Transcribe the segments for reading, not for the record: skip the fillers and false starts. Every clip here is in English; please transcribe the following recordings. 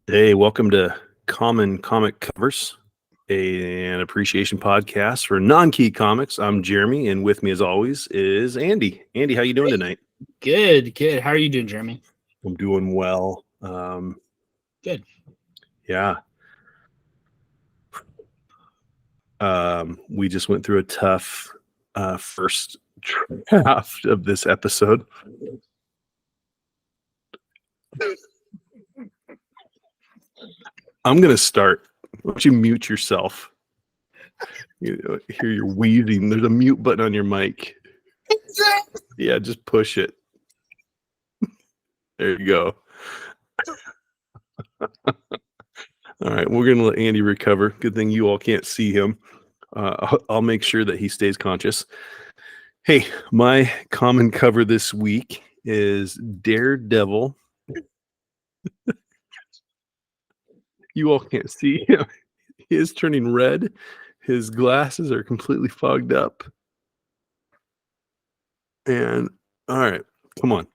Hey, welcome to Common Comic Covers, an appreciation podcast for non-key comics. I'm Jeremy, and with me, as always, is Andy. Andy, how you doing tonight? Good. How are you doing, Jeremy? I'm doing well. Good. Yeah. We just went through a tough first draft of this episode. I'm going to start. Why don't you mute yourself? You hear you're wheezing. There's a mute button on your mic. Yeah, just push it. There you go. All right, we're going to let Andy recover. Good thing you all can't see him. I'll make sure that he stays conscious. Hey, my common cover this week is Daredevil. You all can't see him. He is turning red. His glasses are completely fogged up. And all right, come on.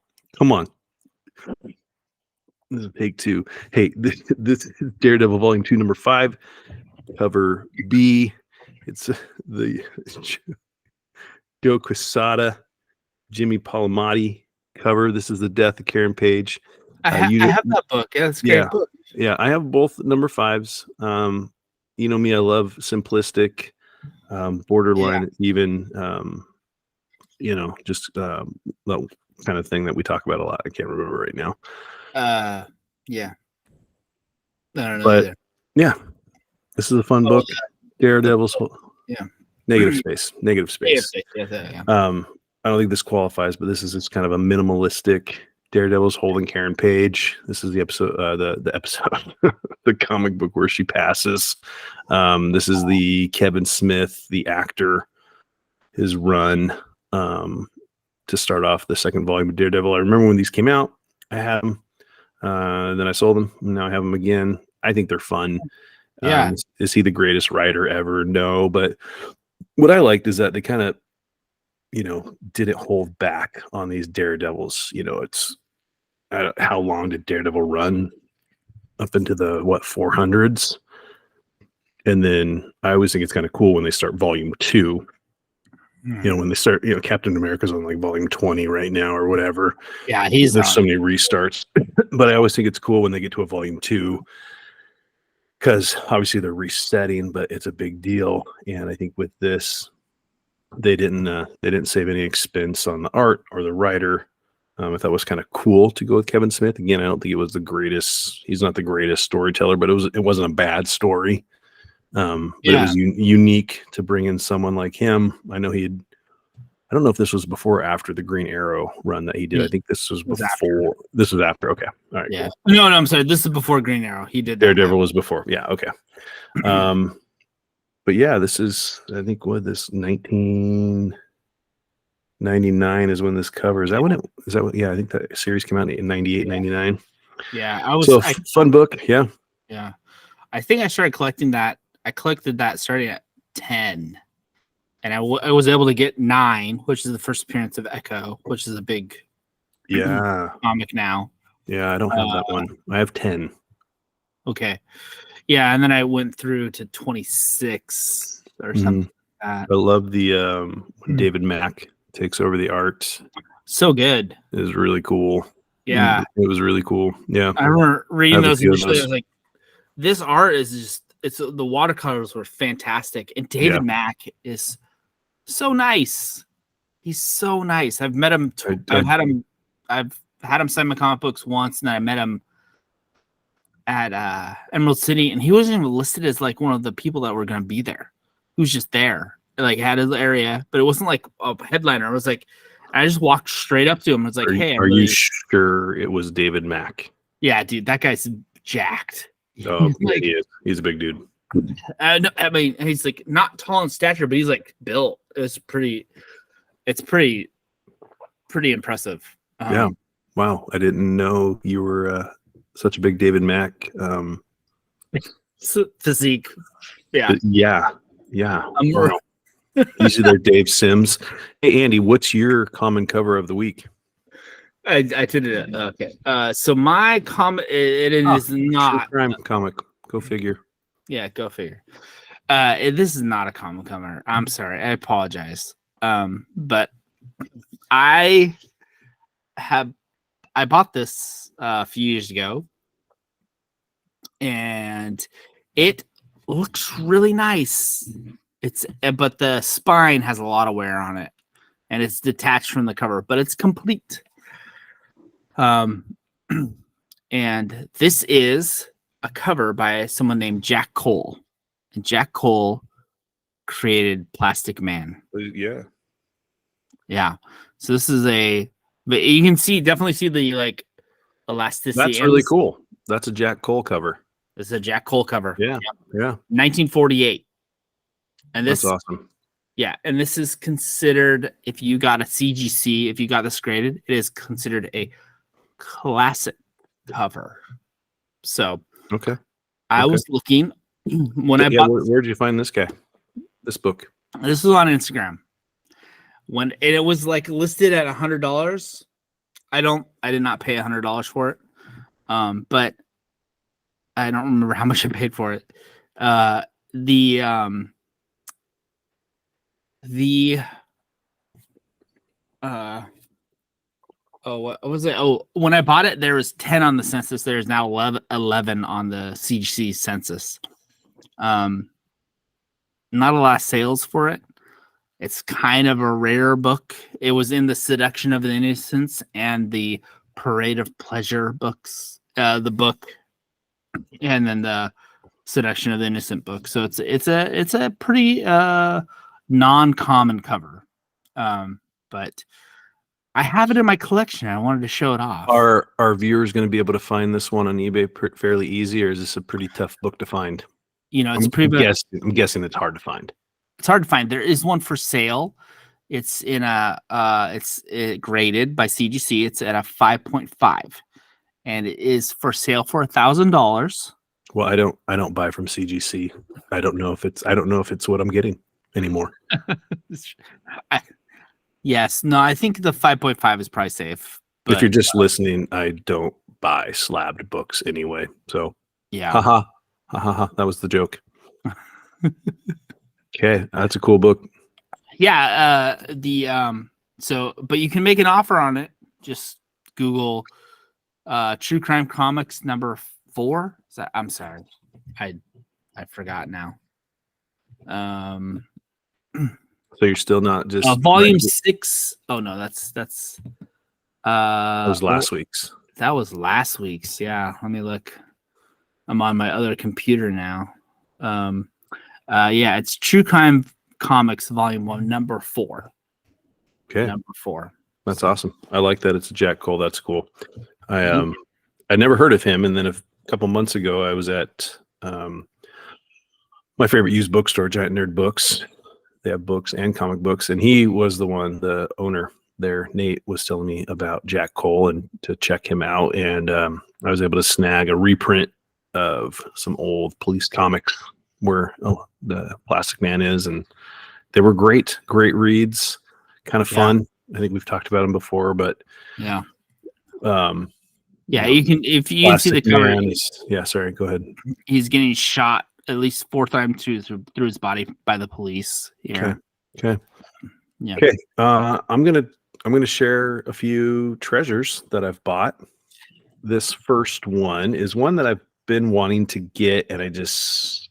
This is take two. Hey, this is Daredevil Volume 2, number 5, cover B. It's the Joe Quesada, Jimmy Palmiotti cover. This is the death of Karen Page. I have that book. Yeah, it's a great book. Yeah, I have both number 5s. You know me, I love simplistic, borderline, even, just that kind of thing that we talk about a lot. I can't remember right now. Yeah. I don't know. But either. yeah, this is a fun book. Daredevil's negative space. Yeah. I don't think this qualifies, but this is just kind of a minimalistic Daredevil's holding Karen Page. This is the episode, the episode, the comic book where she passes. This is the Kevin Smith, the actor, his run to start off the second volume of Daredevil. I remember when these came out, I had them. Then I sold them. Now I have them again. I think they're fun. Yeah. Is he the greatest writer ever? No. But what I liked is that they kind of, didn't hold back on these Daredevils. It's how long did Daredevil run? Up into the 400s. And then I always think it's kind of cool when they start volume 2. When they start, Captain America's on like volume 20 right now or whatever. Yeah, there's so many restarts. But I always think it's cool when they get to a volume 2 because obviously they're resetting, but it's a big deal. And I think with this, they didn't save any expense on the art or the writer. I thought it was kind of cool to go with Kevin Smith. Again, I don't think it was the greatest. He's not the greatest storyteller, but it wasn't a bad story. But it was unique to bring in someone like him. I know I don't know if this was before or after the Green Arrow run that he did. I think this was before. After. This was after. Okay. All right. Yeah. Cool. No, I'm sorry. This is before Green Arrow. He did that. Daredevil was before. Yeah. Okay. But yeah, this is, I think, what, this 1999 is when this cover. Is that when I think that series came out in 98, 99. Yeah. Fun book. Yeah. Yeah. I think I started collecting that. I collected that starting at 10. And I was able to get 9, which is the first appearance of Echo, which is a big comic now. Yeah, I don't have that one. I have 10. Okay. Yeah, and then I went through to 26 or something like that. I love the when David Mack takes over the art. So good. It was really cool. Yeah. It was really cool. Yeah. I remember reading those initially. I was like, this art is just, the watercolors were fantastic. And David Mack is so nice. He's so nice. I've met him. I've had him sign my comic books once, and then I met him at Emerald City, and he wasn't even listed as like one of the people that were going to be there. He was just there, like had his area, but it wasn't like a headliner. It was like I just walked straight up to him. I was like, "Hey, are you sure it was David Mack?" Yeah, dude, that guy's jacked. Oh, he is. He's a big dude. No, I mean, he's like not tall in stature, but he's like built. It's pretty impressive. Yeah. Wow. I didn't know you were such a big David Mack physique. Yeah. Yeah. Wow. Usually they're Dave Sims. Hey, Andy, what's your common cover of the week? I did it. Okay. So my comment, it is True not. crime comic. Go figure. Yeah, go figure. This is not a comic cover. I'm sorry. I apologize. But I bought this a few years ago, and it looks really nice. But the spine has a lot of wear on it, and it's detached from the cover, but it's complete. And this is a cover by someone named Jack Cole, and Jack Cole created Plastic Man. Yeah. Yeah. So this is but you can definitely see the like elasticity. That's really cool. That's a Jack Cole cover. This is a Jack Cole cover. Yeah. 1948. And this, that's awesome. Yeah. And this is considered, if you got a CGC, if you got this graded, it is considered a classic cover. So, okay. I was looking when I bought. Where'd you find this guy? This book? This was on Instagram. When it was like listed at $100, I did not pay $100 for it. But I don't remember how much I paid for it. What was it? Oh, when I bought it, there was 10 on the census. There's now 11 on the CGC census. Not a lot of sales for it. It's kind of a rare book. It was in the Seduction of the Innocents and the Parade of Pleasure books, the book, and then the Seduction of the Innocent book. So it's a pretty non-common cover. But I have it in my collection. I wanted to show it off. Are our viewers going to be able to find this one on eBay fairly easy, or is this a pretty tough book to find? It's I'm guessing it's hard to find. It's hard to find. There is one for sale. It's in it's graded by CGC. It's at a 5.5, and it is for sale for $1,000. Well, I don't buy from CGC. I don't know if it's what I'm getting anymore. Yes, no, I think the 5.5 is probably safe. But, if you're just listening, I don't buy slabbed books anyway. So yeah, ha ha, that was the joke. Okay, that's a cool book. Yeah, but you can make an offer on it. Just Google True Crime Comics number 4. I'm sorry, I forgot now. So you're still not just volume 6. Oh no, that's that was last week's. That was last week's. Yeah, let me look. I'm on my other computer now. Yeah, it's True Crime Comics Volume 1, number 4. Okay, number 4. That's awesome. I like that it's a Jack Cole. That's cool. I never heard of him, and then a couple months ago, I was at my favorite used bookstore, Giant Nerd Books. They have books and comic books, and he was the owner there. Nate was telling me about Jack Cole and to check him out, and I was able to snag a reprint of some old police comics where the Plastic Man is, and they were great reads, kind of fun. I think we've talked about them before, but yeah. You can, if you can see the cover. Sorry, go ahead. He's getting shot at least 4 times through his body by the police here. Okay. Yeah. Okay. I'm gonna share a few treasures that I've bought. This first one is one that I've been wanting to get, and it's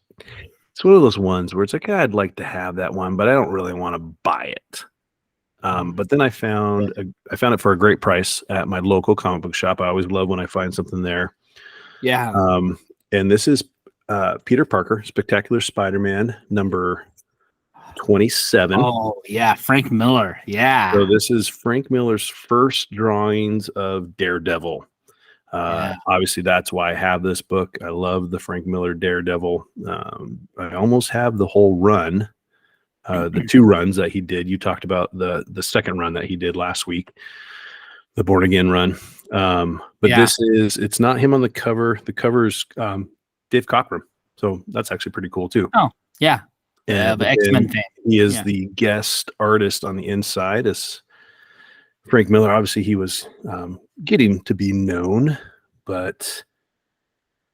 one of those ones where it's like, I'd like to have that one, but I don't really want to buy it. But then I found it for a great price at my local comic book shop. I always love when I find something there. Yeah. And this is Peter Parker, Spectacular Spider-Man, number 27. Oh yeah, Frank Miller. Yeah. So this is Frank Miller's first drawings of Daredevil. Obviously, that's why I have this book. I love the Frank Miller Daredevil. I almost have the whole run, the 2 runs that he did. You talked about the second run that he did last week, the Born Again run. It's not him on the cover. The cover's Dave Cockrum. So that's actually pretty cool too. Oh, yeah. The X-Men thing. He is the guest artist on the inside. Frank Miller, obviously he was getting to be known, but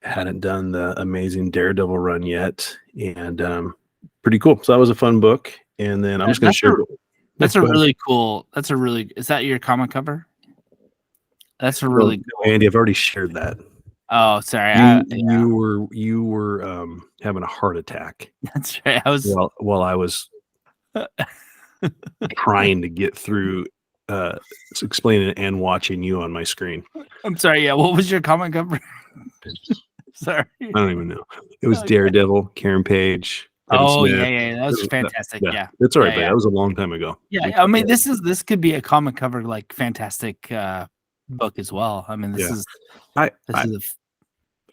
hadn't done the amazing Daredevil run yet, and pretty cool. So that was a fun book. And then I'm just going to share. That's a really cool. Is that your comic cover? That's a really cool. Andy, I've already shared that. Oh, sorry. You were having a heart attack. That's right. I was while I was trying to get through explaining it and watching you on my screen. I'm sorry. Yeah. What was your comic cover? Sorry. I don't even know. It was Daredevil, Karen Page. Oh, yeah. That was fantastic. Yeah. It's all right, but that was a long time ago. Yeah. I mean, this could be a comic cover, like fantastic book as well. I mean,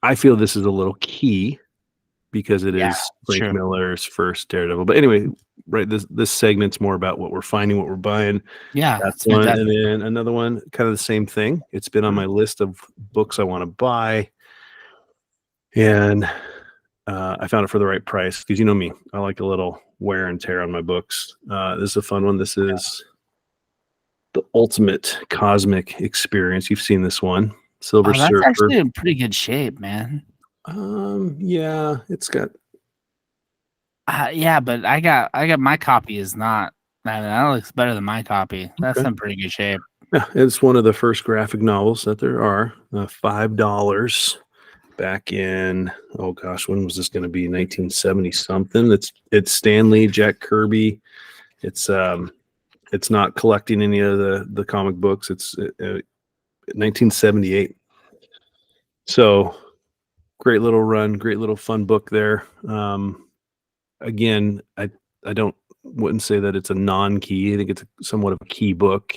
I feel this is a little key because it is Frank Miller's first Daredevil. But anyway, right, this segment's more about what we're finding, what we're buying. Yeah, that's one. And then another one, kind of the same thing. It's been on my list of books I want to buy. And I found it for the right price because you know me, I like a little wear and tear on my books. This is a fun one. This is The Ultimate Cosmic Experience. You've seen this one. Silver Surfer. That's actually in pretty good shape, man. Yeah, it's got. But I got my copy is not. That looks better than my copy. That's in pretty good shape. Yeah, it's one of the first graphic novels that there are. $5 back in. Oh gosh, when was this going to be? 1970 something. It's Stan Lee, Jack Kirby. It's not collecting any of the comic books. It's 1978. So great little run, great little fun book there. Again, I wouldn't say that it's a non-key. I think it's somewhat of a key book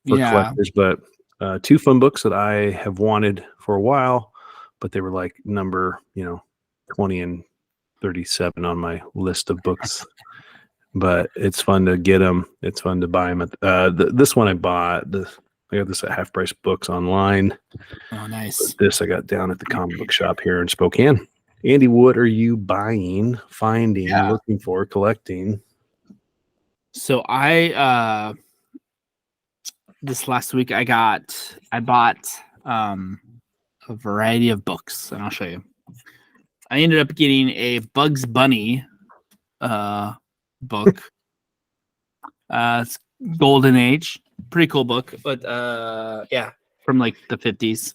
for collectors, but two fun books that I have wanted for a while, but they were like number 20 and 37 on my list of books. But it's fun to get them. It's fun to buy them. This one I bought. I got this at Half Price Books online. Oh, nice. But this I got down at the comic book shop here in Spokane. Andy, what are you buying, finding, looking for, collecting? So I this last week I bought a variety of books, and I'll show you. I ended up getting a Bugs Bunny book. It's Golden Age, pretty cool book, but from like the 50s.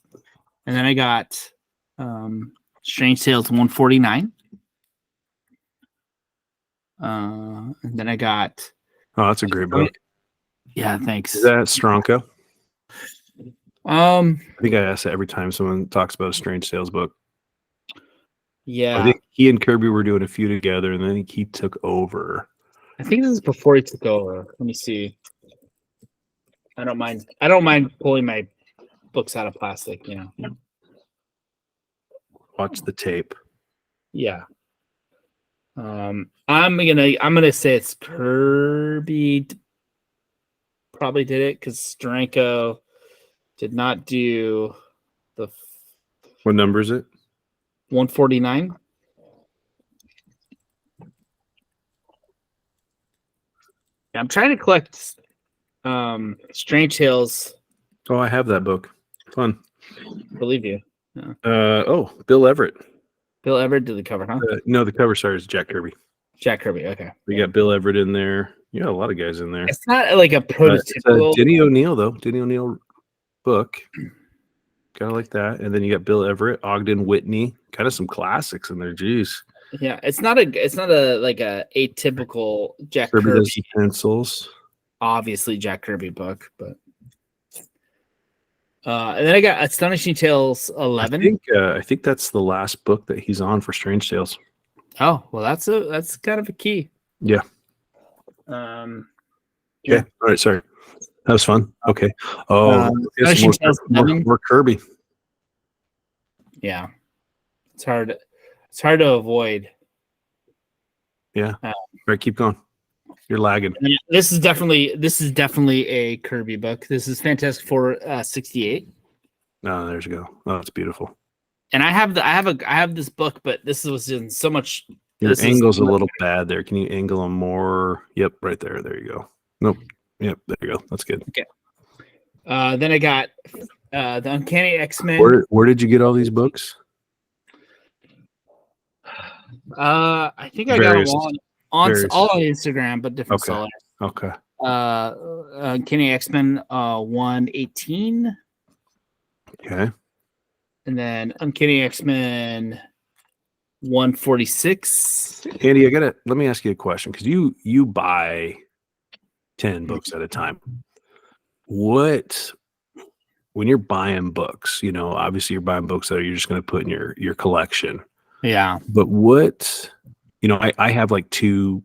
And then I got Strange Tales 149. And then I got. Oh, that's a great book. Yeah, thanks. Is that Stronka? I think I ask that every time someone talks about a Strange Tales book. Yeah, I think he and Kirby were doing a few together, and then he took over. I think this is before he took over. Let me see. I don't mind pulling my books out of plastic. Watch the tape. Yeah. I'm gonna say it's Kirby. Probably did it because Steranko did not do the. What number is it? 149. Yeah, I'm trying to collect Strange Tales. Oh, I have that book. Fun. Believe you. Yeah. Bill Everett. Bill Everett did the cover, huh? No, the cover star is Jack Kirby. Jack Kirby, okay. We got Bill Everett in there. You got a lot of guys in there. It's not like a prototypical. Denny O'Neil, though. Denny O'Neil book. Kind of like that. And then you got Bill Everett, Ogden Whitney. Kind of some classics in there. Jeez. Yeah, it's not a like a atypical Jack Kirby pencils. Obviously Jack Kirby book, but and then I got Astonishing Tales 11. I think that's the last book that he's on for Strange Tales. Oh, well, that's kind of a key. Yeah. Okay. All right. Sorry. That was fun. Okay. More Kirby. Yeah. It's hard to avoid. Yeah. All right. Keep going. You're lagging. This is definitely a Kirby book. This is Fantastic Four 68. Oh, there you go. Oh, it's beautiful. And I have this book, but this was in so much. Your angle's a little bad there. Can you angle them more? Yep, right there. There you go. Nope. Yep, there you go. That's good. Okay. Then I got the Uncanny X-Men. Where did you get all these books? I think I got them all on Instagram, but different sellers. Okay. Uncanny X-Men 118. Okay. And then Uncanny X-Men 146. Andy, let me ask you a question, because you buy 10 books at a time. When you're buying books, obviously you're buying books that you're just going to put in your collection. Yeah. But I have like 2-3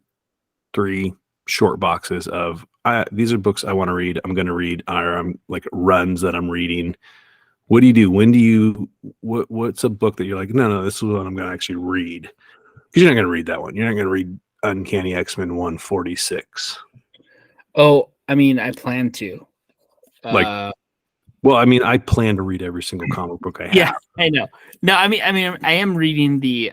short boxes of these are books I want to read. I'm going to read, or I'm like runs that I'm reading. What do you do? When do you? What's a book that you're like, no, this is what I'm going to actually read? Because you're not going to read that one. You're not going to read Uncanny X-Men 146. Oh, I mean, I plan to. I plan to read every single comic book I have. Yeah, I know. No, I mean, I am reading the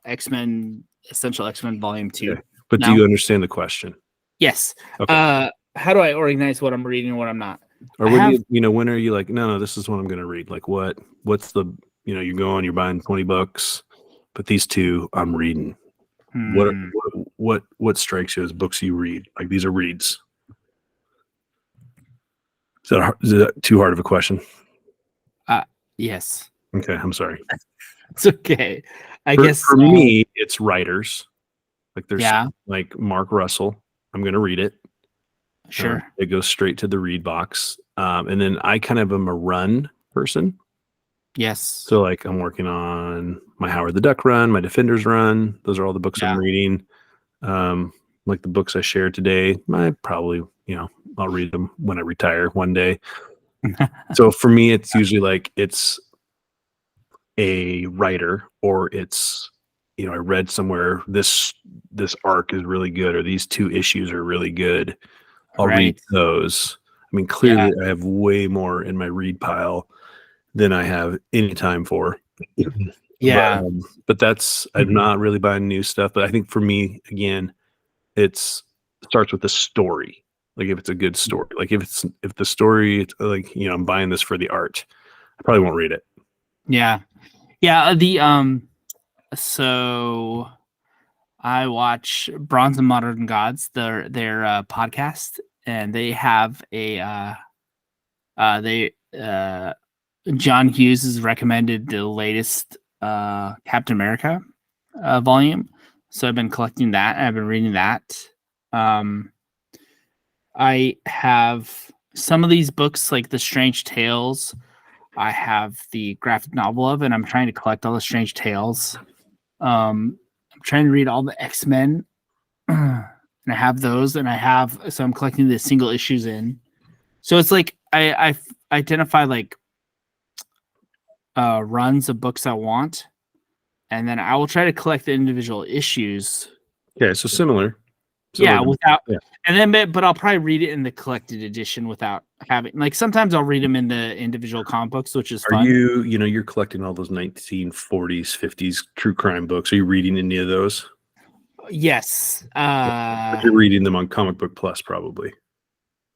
X-Men Essential X-Men Volume 2. Okay. But do you understand the question? Yes. Okay. How do I organize what I'm reading and what I'm not? Or when are you like, no, this is what I'm going to read? Like what's the, you're buying 20 books, but these 2 I'm reading. What strikes you as books you read? Like, these are reads. Is that too hard of a question? Yes. Okay, I'm sorry. It's okay. I guess for me, it's writers. Like, there's like Mark Russell. I'm going to read it. Sure. It goes straight to the read box. And then I kind of am a run person. Yes. So like, I'm working on my Howard the Duck run, my Defenders run. Those are all the books I'm reading. Like the books I shared today, I probably, I'll read them when I retire one day. So for me, it's usually like it's a writer, or it's, I read somewhere this arc is really good, or these 2 issues are really good. I'll read those. I mean, clearly I have way more in my read pile than I have any time for. Yeah. But that's, I'm not really buying new stuff. But I think for me, again, it starts with the story. Like, if it's a good story, like if the story, like, I'm buying this for the art, I probably won't read it. Yeah. So I watch Bronze and Modern Gods, their podcast, and they have John Hughes has recommended the latest Captain America volume. So I've been collecting that, and I've been reading that. I have some of these books, like the Strange Tales. I have the graphic novel of, and I'm trying to collect all the Strange Tales. I'm trying to read all the X-Men, and I have those, and so I'm collecting the single issues in. So it's like I identify like runs of books I want, and then I will try to collect the individual issues. Yeah, so similar. And then, but I'll probably read it in the collected edition without having, like, sometimes I'll read them in the individual comic books, which is fun. Are you're collecting all those 1940s, 50s true crime books? Are you reading any of those? Yes. You're reading them on Comic Book Plus, probably.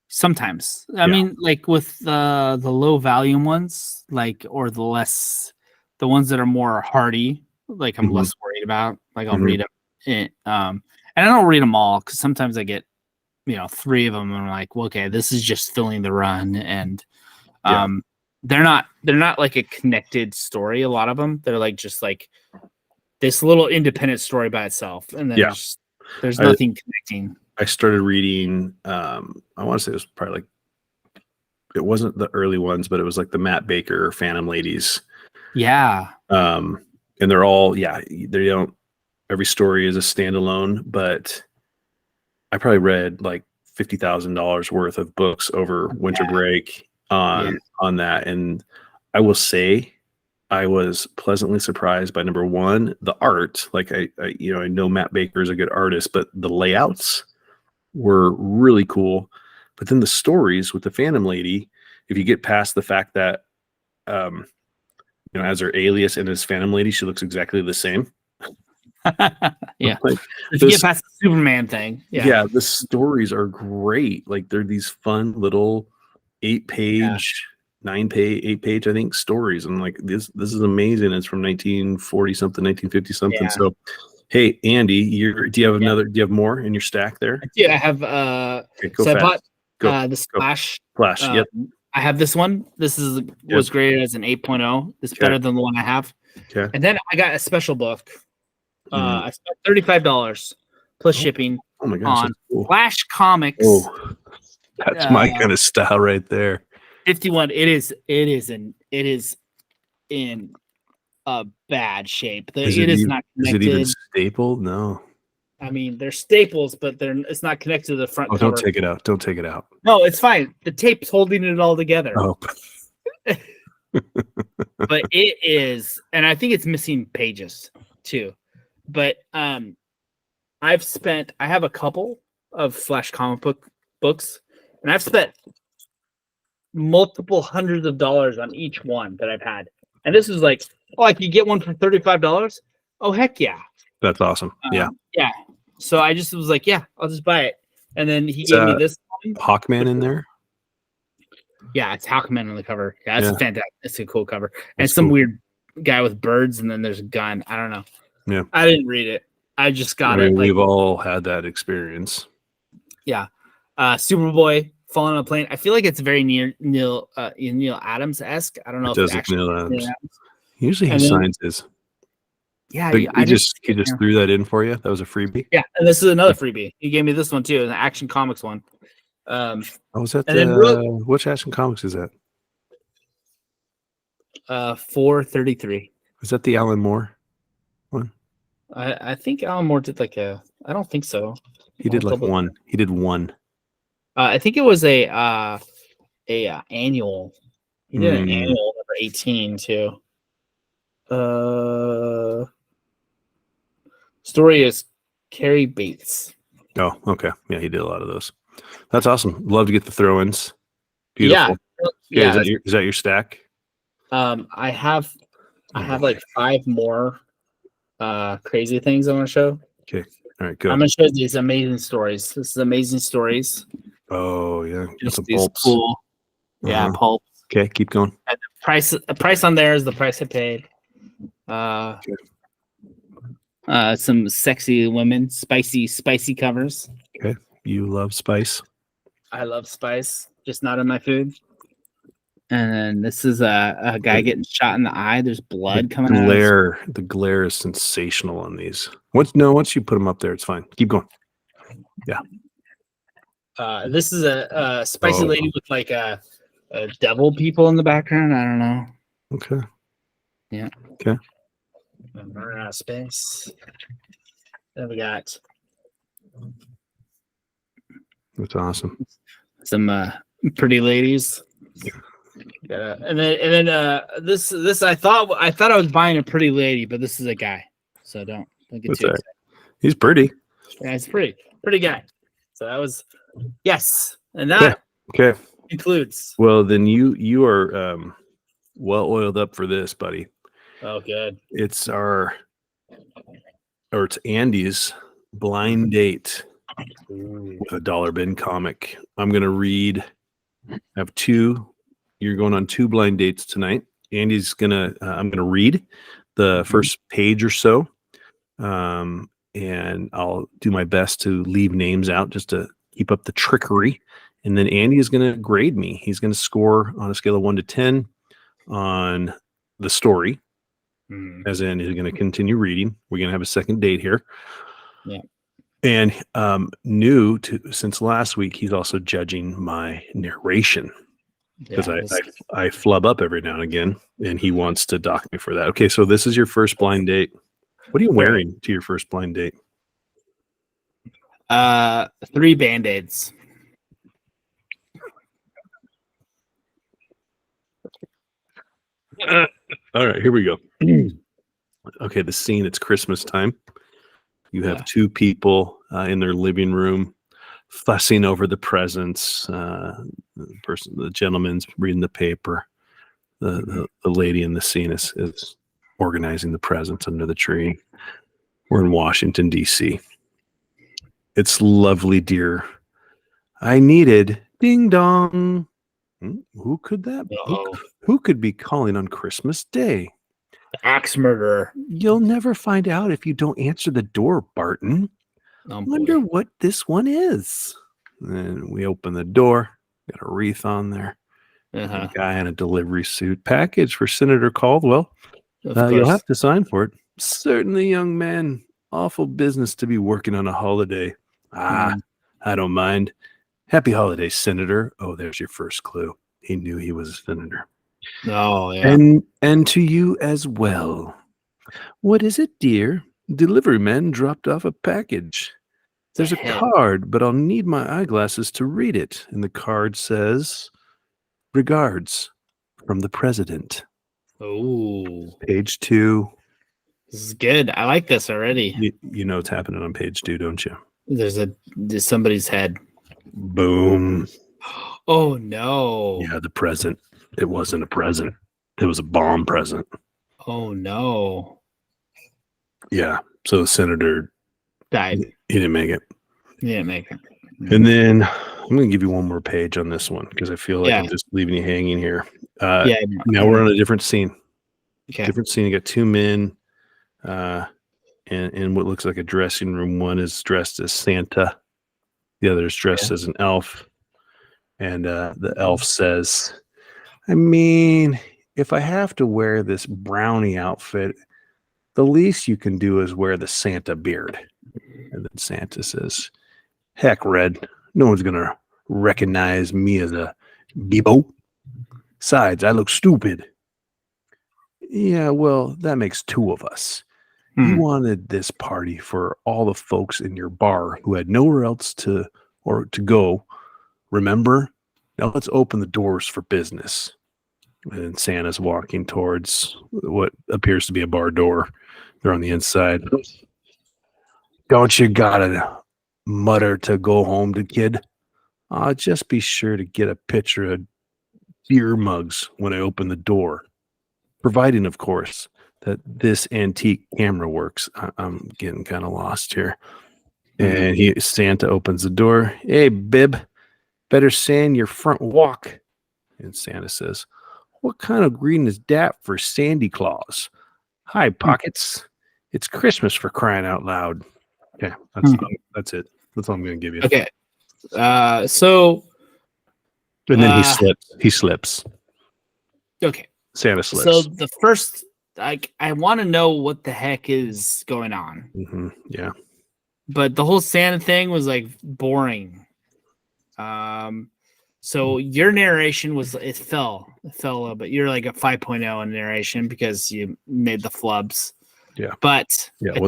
Sometimes. I mean, like with the low volume ones, like, or the ones that are more hardy, like I'm less worried about. Like, I'll read them. And I don't read them all, because sometimes I get, 3 of them, and I'm like, well, okay, this is just filling the run, and they're not like a connected story. A lot of them, they're like just like this little independent story by itself, and then there's nothing connecting. I started reading. I want to say it was probably like, it wasn't the early ones, but it was like the Matt Baker Phantom Ladies. Yeah. And they're all they don't. Every story is a standalone, but I probably read like $50,000 worth of books over winter break on that. And I will say, I was pleasantly surprised by, number one, the art. Like, I know Matt Baker is a good artist, but the layouts were really cool. But then the stories with the Phantom Lady, if you get past the fact that, as her alias and as Phantom Lady, she looks exactly the same. Yeah. Like, if you get past the Superman thing. Yeah, the stories are great. Like, they're these fun little 8-page, 8-page, I think, stories. I'm like, this is amazing. It's from 1940 something, 1950 something. Yeah. So, hey, Andy, do you have another? Do you have more in your stack there? Yeah, I have. Okay, go so fast. I bought the Splash. Flash. Yep. I have this one. This was graded as an 8.0. It's better than the one I have. Okay. And then I got a special book. I spent $35 plus shipping. Oh my gosh, on cool. Flash Comics. Oh, that's my kind of style right there. 51. It is in a bad shape. It is not connected. Is it even stapled? No. I mean, they're staples, but it's not connected to the front cover. Don't take it out. Don't take it out. No, it's fine. The tape's holding it all together. Oh. But it is, and I think it's missing pages too. But I have a couple of Flash comic books, and I've spent multiple hundreds of dollars on each one that I've had. And this is like, I could get one for $35. Oh, heck yeah. That's awesome. Yeah. Yeah. So I just was like, yeah, I'll just buy it. And then he gave me this one. Hawkman in there? Yeah, it's Hawkman on the cover. Yeah, it's fantastic. It's a cool cover. And That's some cool. weird guy with birds, and then there's a gun. I don't know. Yeah. I didn't read it. I just got it. We've all had that experience. Yeah. Superboy falling on a plane. I feel like it's very near Neil Adams-esque. I don't know It if does it's look Neil actually Adams. Usually he signs his. Yeah, he just threw that in for you. That was a freebie. Yeah, and this is another freebie. He gave me this one too, an Action Comics one. Was that which Action Comics is that? 433. Is that the Alan Moore one? I think Alan Moore did I don't think so. He did one. He did one. I think it was a annual. He did an annual number 18 too. Story is Carrie Bates. Oh, okay. Yeah, he did a lot of those. That's awesome. Love to get the throw-ins. Beautiful. Yeah. Is that your stack? I have like 5 more crazy things I want to show. Okay. All right, good. I'm gonna show these amazing stories. This is amazing stories. Oh yeah. Just these cool. Yeah, pulp. Okay, keep going. And the price on there is the price I paid. Some sexy women, spicy covers. Okay. You love spice. I love spice, just not in my food. And then this is a guy getting shot in the eye. There's blood coming out. The glare is sensational on these. Once you put them up there, it's fine. Keep going. Yeah. This is a spicy lady with a devil people in the background. I don't know. Okay. Yeah. Okay. I'm running out of space. Then we got. That's awesome. Some pretty ladies. And then this I thought I was buying a pretty lady, but this is a guy. So don't get too excited. He's pretty. Yeah, he's pretty guy. So that was and that includes. Well, then you are well oiled up for this, buddy. Oh, good. It's it's Andy's blind date with a dollar bin comic. I'm gonna read. I have 2. You're going on 2 blind dates tonight. Andy's I'm gonna read the first page or so, and I'll do my best to leave names out just to keep up the trickery. And then Andy is gonna grade me. He's gonna score on a scale of 1 to 10 on the story, as in he's gonna continue reading. We're gonna have a second date here. Yeah. And since last week, he's also judging my narration. Because I flub up every now and again, and he wants to dock me for that. Okay, so this is your first blind date. What are you wearing to your first blind date? 3 Band-Aids. All right, here we go. Okay, the scene, it's Christmas time. You have 2 people in their living room fussing over the presents. The gentleman's reading the paper. The lady in the scene is organizing the presents under the tree. We're in Washington, D.C. It's lovely, dear. I needed ding dong. Who could that? Uh-oh. Who could be calling on Christmas Day? The axe murderer. You'll never find out if you don't answer the door, Barton. Oh, Wonder boy. what this one is. And we open the door. Got a wreath on there. Uh-huh. A guy in a delivery suit. Package for Senator Caldwell. Of You'll course. have to sign for it. Certainly, young man. Awful business to be working on a holiday. I don't mind. Happy holidays, Senator. Oh, there's your first clue. He knew he was a senator. Oh, yeah. And to you as well. What is it, dear? Delivery man dropped off a package. There's a card, but I'll need my eyeglasses to read it. And the card says, regards from the president. Oh. Page 2. This is good. I like this already. You know what's happening on page 2, don't you? There's somebody's head. Boom. Oh, no. Yeah, the present. It wasn't a present. It was a bomb present. Oh, no. Yeah. So the senator died. He didn't make it. He didn't make it. And then I'm going to give you one more page on this one because I feel like I'm just leaving you hanging here. Now we're on a different scene. Okay. Different scene. You got two men in what looks like a dressing room. One is dressed as Santa. The other is dressed as an elf. And the elf says, I mean, if I have to wear this brownie outfit, the least you can do is wear the Santa beard. And then Santa says, heck, Red, no one's going to recognize me as a Bebo. Besides, I look stupid. Yeah, well, that makes two of us. You wanted this party for all the folks in your bar who had nowhere else to go. Remember? Now let's open the doors for business. And Santa's walking towards what appears to be a bar door. They're on the inside. Don't you gotta mutter to go home to, kid? Just be sure to get a picture of beer mugs when I open the door. Providing, of course, that this antique camera works. I'm getting kind of lost here. And Santa opens the door. Hey, Bib, better sand your front walk. And Santa says, what kind of green is that for Sandy Claus? Hi, Pockets. It's Christmas for crying out loud. Okay, that's it. That's all I'm going to give you. Okay. So. And then he slips. Okay. Santa slips. So the first, I want to know what the heck is going on. Yeah. But the whole Santa thing was like boring. So your narration it fell a little bit. You're like a 5.0 in narration because you made the flubs. Yeah. But I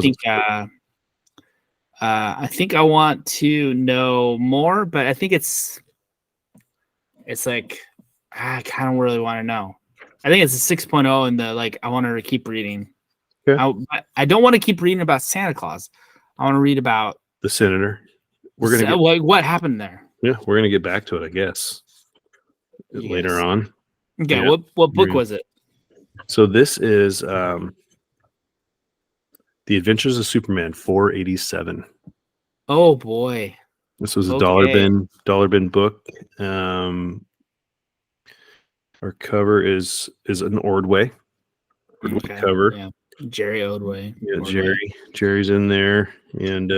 think I want to know more, but I think it's like I kind of really want to know. I think it's a 6.0 in the I want her to keep reading. Okay. I don't want to keep reading about Santa Claus. I want to read about the senator. We're gonna what happened there. Yeah, we're gonna get back to it, I guess. Later on. Okay, yeah. What book was it? So this is The Adventures of Superman 487. Oh boy. This was a dollar bin book. Our cover is an Ordway. Cover. Yeah. Jerry Ordway. Yeah, Jerry's in there. And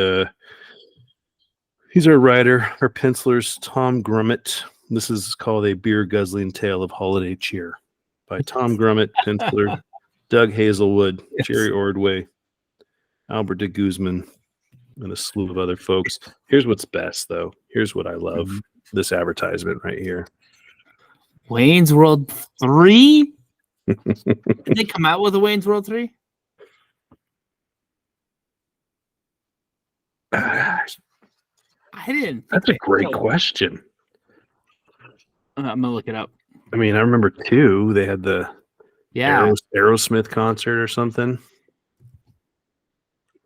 he's our writer. Our penciler's Tom Grummett. This is called A Beer Guzzling Tale of Holiday Cheer by Tom Grummett, penciler, Doug Hazelwood, Jerry Ordway, Albert de Guzman, and a slew of other folks. Here's what's best, though. Here's what I love. This advertisement right here. Wayne's World 3? Did they come out with a Wayne's World 3? I didn't. That's a great question. I'm going to look it up. I mean, I remember 2. They had the Aerosmith concert or something.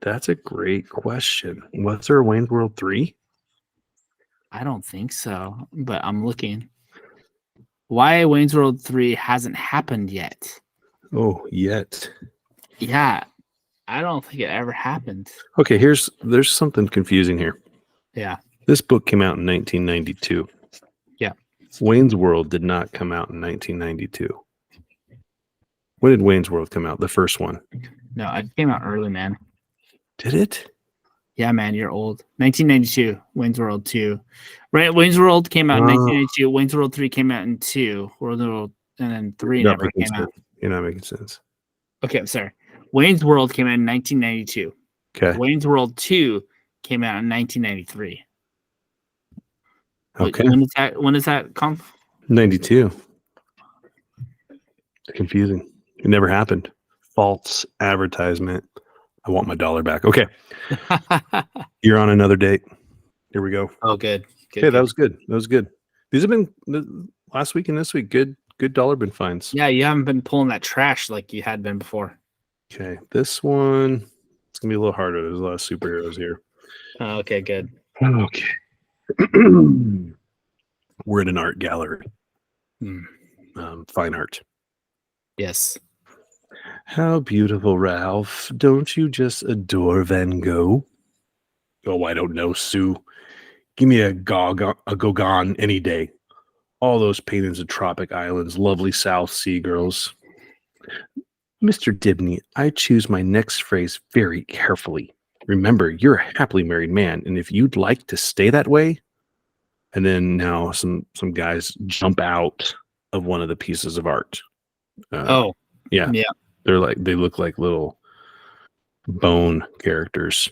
That's a great question. Was there a Wayne's World 3? I don't think so, but I'm looking. Why Wayne's World 3 hasn't happened yet? Oh, yet. Yeah. I don't think it ever happened. Okay, there's something confusing here. Yeah. This book came out in 1992. Yeah. Wayne's World did not come out in 1992. When did Wayne's World come out? The first one. No, it came out early, man. Did it? Yeah, man, you're old. 1992, Wayne's World 2. Right, Wayne's World came out in 1992. Wayne's World 3 came out in 2. And then 3 never came out. You're not making sense. Okay, I'm sorry. Wayne's World came out in 1992. Okay. Wayne's World 2 came out in 1993. Okay. When is that come? 92. It's confusing. It never happened. False advertisement. I want my $1 back. Okay. You're on another date. Here we go. Oh, good. Okay, that was good. That was good. These have been last week and this week. Good dollar bin finds. Yeah, you haven't been pulling that trash like you had been before. Okay, this one, it's gonna be a little harder. There's a lot of superheroes here. Okay, good. Okay. We're in an art gallery. Fine art. Yes. How beautiful, Ralph. Don't you just adore Van Gogh? Oh, I don't know, Sue. Give me a Gauguin any day. All those paintings of tropic islands, lovely South Sea girls. Mr. Dibney, I choose my next phrase very carefully. Remember, you're a happily married man, and if you'd like to stay that way, and then now some guys jump out of one of the pieces of art. Yeah. They look like little bone characters.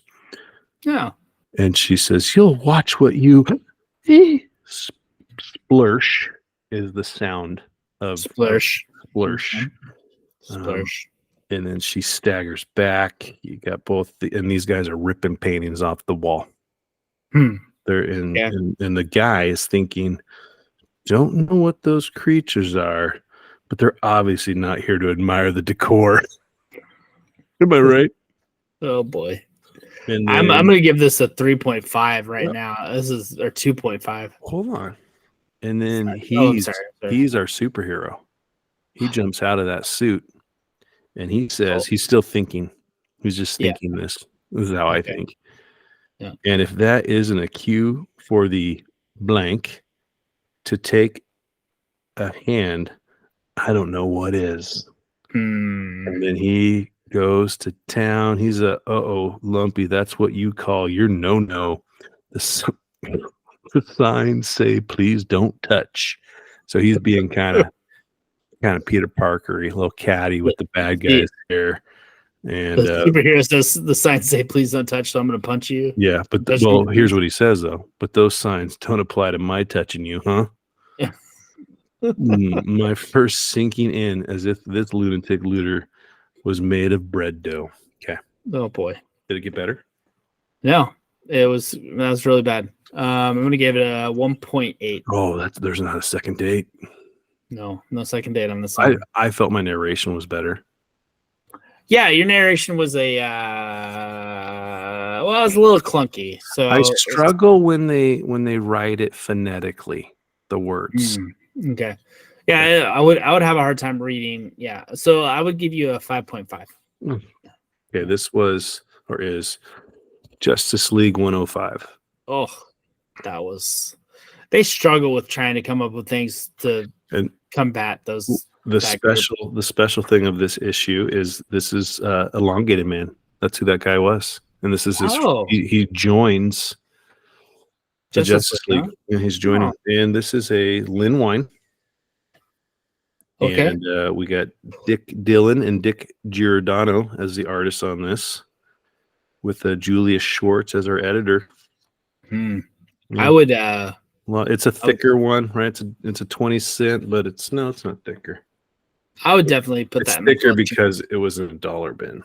Yeah. And she says, "You'll watch what you splursh is the sound of splursh. Splursh. Splursh. And then she staggers back. You got both and these guys are ripping paintings off the wall. They're and the guy is thinking, don't know what those creatures are, but they're obviously not here to admire the decor. Am I right? Oh boy. And I'm gonna give this a 3.5 right now. This is or 2.5. Hold on. And then he's our superhero. He jumps out of that suit and he says he's still thinking. He's just thinking this. This is how I think. Yeah. And if that isn't a cue for the blank to take a hand, I don't know what is. And then he goes to town. He's Lumpy. That's what you call your no. The signs say, please don't touch. So he's being kind of Peter Parker-y, a little catty with the bad guys there. And the superhero says the signs say, please don't touch, so I'm going to punch you. Yeah, but here's what he says, though. But those signs don't apply to my touching you, huh? Yeah. My first sinking in as if this lunatic looter was made of bread dough. Okay. Oh, boy. Did it get better? No, that was really bad. I'm going to give it a 1.8. Oh, there's not a second date. No second date on this one. I felt my narration was better. Yeah, your narration was it was a little clunky. So I struggle when they write it phonetically, the words. Okay. Yeah, I would have a hard time reading. Yeah. So I would give you a 5.5. Okay, this was or is Justice League 105. Oh, they struggle with trying to come up with things to combat those. The special thing of this issue is this is Elongated Man. That's who that guy was, and this is his. He joins the Justice League. Yeah, he's joining, and this is a Lin Wine. Okay, and we got Dick Dillon and Dick Giordano as the artists on this, with Julius Schwartz as our editor. Yeah. I would. Well, it's a thicker one, right? It's a 20 cent, but it's not thicker. I would definitely put that in thicker because it was in a dollar bin.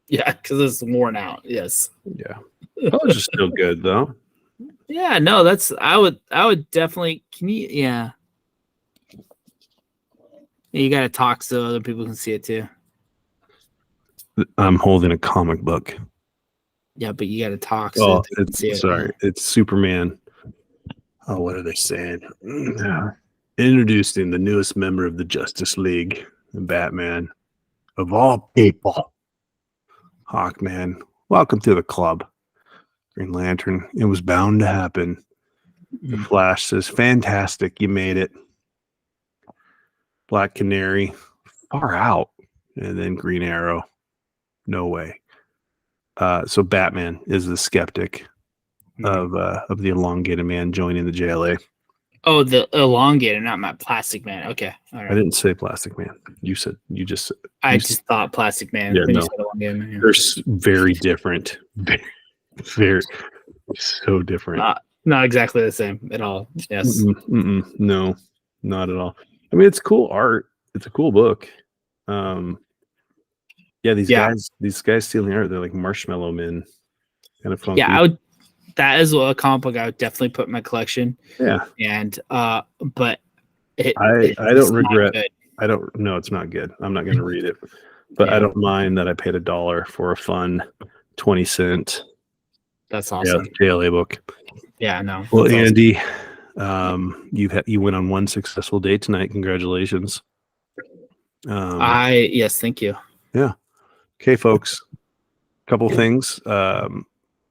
Yeah, because it's worn out. Yes. Yeah. Colors are still good though. Yeah, no, I would definitely yeah. You gotta talk so other people can see it too. I'm holding a comic book. Yeah, but you gotta talk so they can see it. Sorry, it's Superman. Oh, what are they saying? Introducing the newest member of the Justice League, Batman. Of all people. Hawkman, welcome to the club. Green Lantern, it was bound to happen. The Flash says, fantastic. You made it. Black Canary, far out. And then Green Arrow, no way. So Batman is the skeptic of the elongated man joining the JLA. Oh, the elongated, not my Plastic Man. Okay, all right. I didn't say Plastic Man. You just. I just thought Plastic Man. Yeah, when no. you said elongated man, yeah. They're very different. Very so different. Not exactly the same at all. Yes. No, not at all. I mean, it's cool art. It's a cool book. Yeah, these guys stealing art. They're like marshmallow men, kind of funky. Yeah, that is a comic book I would definitely put in my collection. Yeah, and but I don't regret. I don't. No, it's not good. I'm not going to read it, but I don't mind that I paid $1 for a fun 20-cent. That's awesome. Yeah, JLA book. Yeah, no. Well, Andy, you went on one successful day tonight. Congratulations. Yes, thank you. Yeah. Okay, folks. Couple things.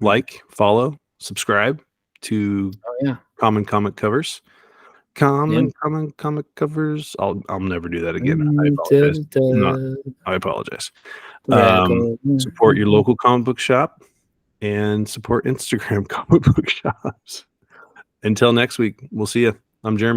Like, follow, subscribe to Common Comic Covers. Common Comic Covers. I'll never do that again. I apologize. Support your local comic book shop and support Instagram comic book shops. Until next week, we'll see you. I'm Jeremy.